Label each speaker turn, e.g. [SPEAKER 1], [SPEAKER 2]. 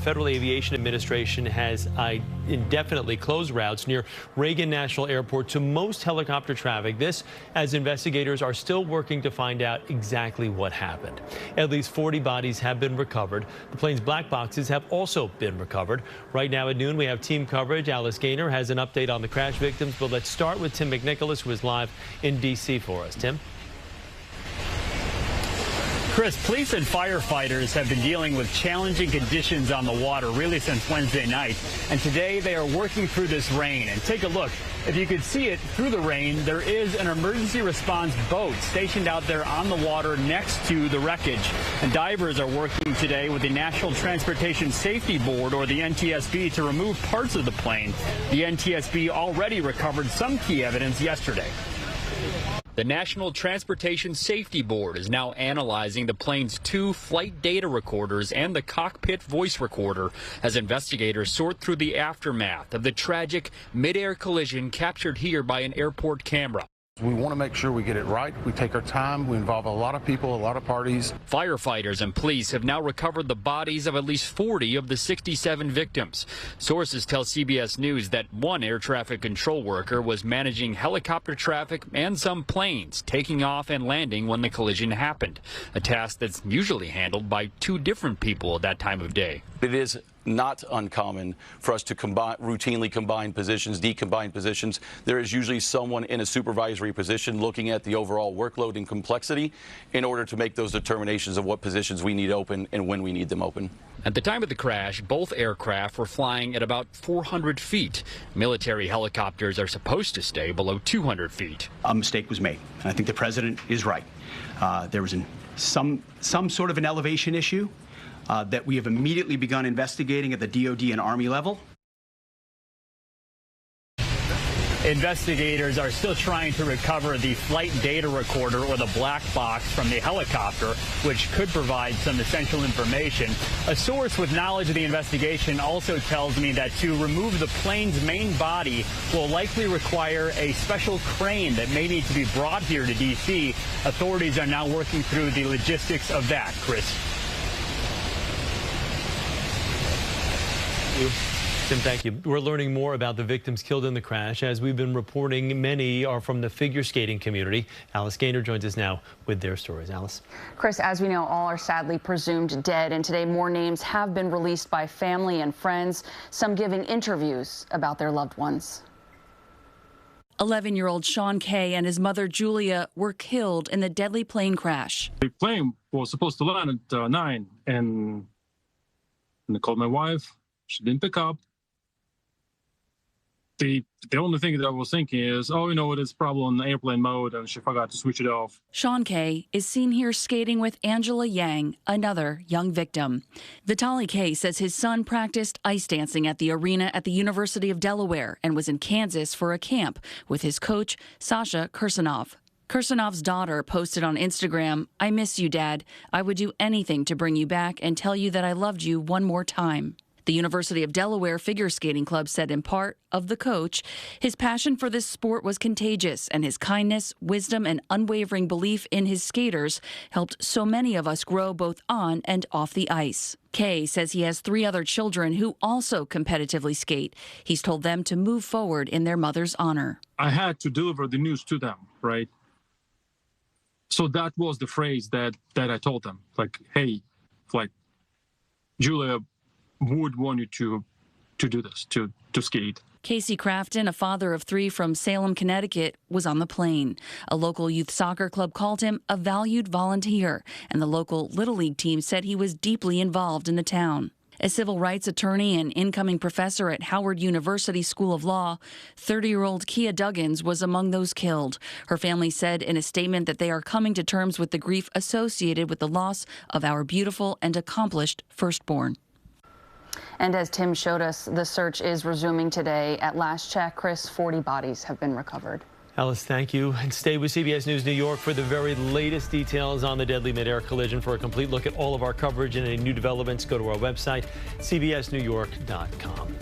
[SPEAKER 1] Federal Aviation Administration has indefinitely closed routes near Reagan National Airport to most helicopter traffic. This as investigators are still working to find out exactly what happened. At least 40 bodies have been recovered. The plane's black boxes have also been recovered. Right now at noon, we have team coverage. Alice Gaynor has an update on the crash victims, but let's start with Tim McNicholas, who is live in D.C. for us. Tim?
[SPEAKER 2] Chris, police and firefighters have been dealing with challenging conditions on the water really since Wednesday night. And today they are working through this rain. And take a look. If you could see it through the rain, there is an emergency response boat stationed out there on the water next to the wreckage. And divers are working today with the National Transportation Safety Board, or the NTSB, to remove parts of the plane. The NTSB already recovered some key evidence yesterday. The National Transportation Safety Board is now analyzing the plane's 2 flight data recorders and the cockpit voice recorder as investigators sort through the aftermath of the tragic mid-air collision captured here by an airport camera.
[SPEAKER 3] We want to make sure we get it right. We take our time. We involve a lot of people, a lot of parties.
[SPEAKER 2] Firefighters and police have now recovered the bodies of at least 40 of the 67 victims. Sources tell CBS News that one air traffic control worker was managing helicopter traffic and some planes taking off and landing when the collision happened, a task that's usually handled by 2 different people at that time of day.
[SPEAKER 4] It is not uncommon for us to routinely combine positions, decombine positions. There is usually someone in a supervisory position looking at the overall workload and complexity in order to make those determinations of what positions we need open and when we need them open.
[SPEAKER 2] At the time of the crash, both aircraft were flying at about 400 feet. Military helicopters are supposed to stay below 200 feet.
[SPEAKER 5] A mistake was made, and I think the president is right. There was some sort of an elevation issue that we have immediately begun investigating at the DoD and Army level.
[SPEAKER 2] Investigators are still trying to recover the flight data recorder, or the black box, from the helicopter, which could provide some essential information. A source with knowledge of the investigation also tells me that to remove the plane's main body will likely require a special crane that may need to be brought here to D.C. Authorities are now working through the logistics of that. Chris.
[SPEAKER 1] Tim, thank you. We're learning more about the victims killed in the crash. As we've been reporting, many are from the figure skating community. Alice Gaynor joins us now with their stories. Alice.
[SPEAKER 6] Chris, as we know, all are sadly presumed dead, and today more names have been released by family and friends, some giving interviews about their loved ones.
[SPEAKER 7] 11-year-old Sean Kay and his mother Julia were killed in the deadly plane crash.
[SPEAKER 8] The plane was supposed to land at 9, and I called my wife. She didn't pick up. The only thing that I was thinking is, oh, you know, it's probably on airplane mode, and she forgot to switch it off.
[SPEAKER 7] Sean Kay is seen here skating with Angela Yang, another young victim. Vitaly Kay says his son practiced ice dancing at the arena at the University of Delaware and was in Kansas for a camp with his coach, Sasha Kirsanov. Kirsanov's daughter posted on Instagram, "I miss you, Dad. I would do anything to bring you back and tell you that I loved you one more time." The University of Delaware Figure Skating Club said in part of the coach, his passion for this sport was contagious, and his kindness, wisdom, and unwavering belief in his skaters helped so many of us grow both on and off the ice. Kay says he has 3 other children who also competitively skate. He's told them to move forward in their mother's honor.
[SPEAKER 8] I had to deliver the news to them, right? So that was the phrase that I told them, like, hey, like, Julia would want you to do this, to skate.
[SPEAKER 7] Casey Crafton, a father of 3 from Salem, Connecticut, was on the plane. A local youth soccer club called him a valued volunteer, and the local Little League team said he was deeply involved in the town. A civil rights attorney and incoming professor at Howard University School of Law, 30-year-old Kia Duggins was among those killed. Her family said in a statement that they are coming to terms with the grief associated with the loss of our beautiful and accomplished firstborn.
[SPEAKER 6] And as Tim showed us, the search is resuming today. At last check, Chris, 40 bodies have been recovered.
[SPEAKER 1] Alice, thank you. And stay with CBS News New York for the very latest details on the deadly midair collision. For a complete look at all of our coverage and any new developments, go to our website, cbsnewyork.com.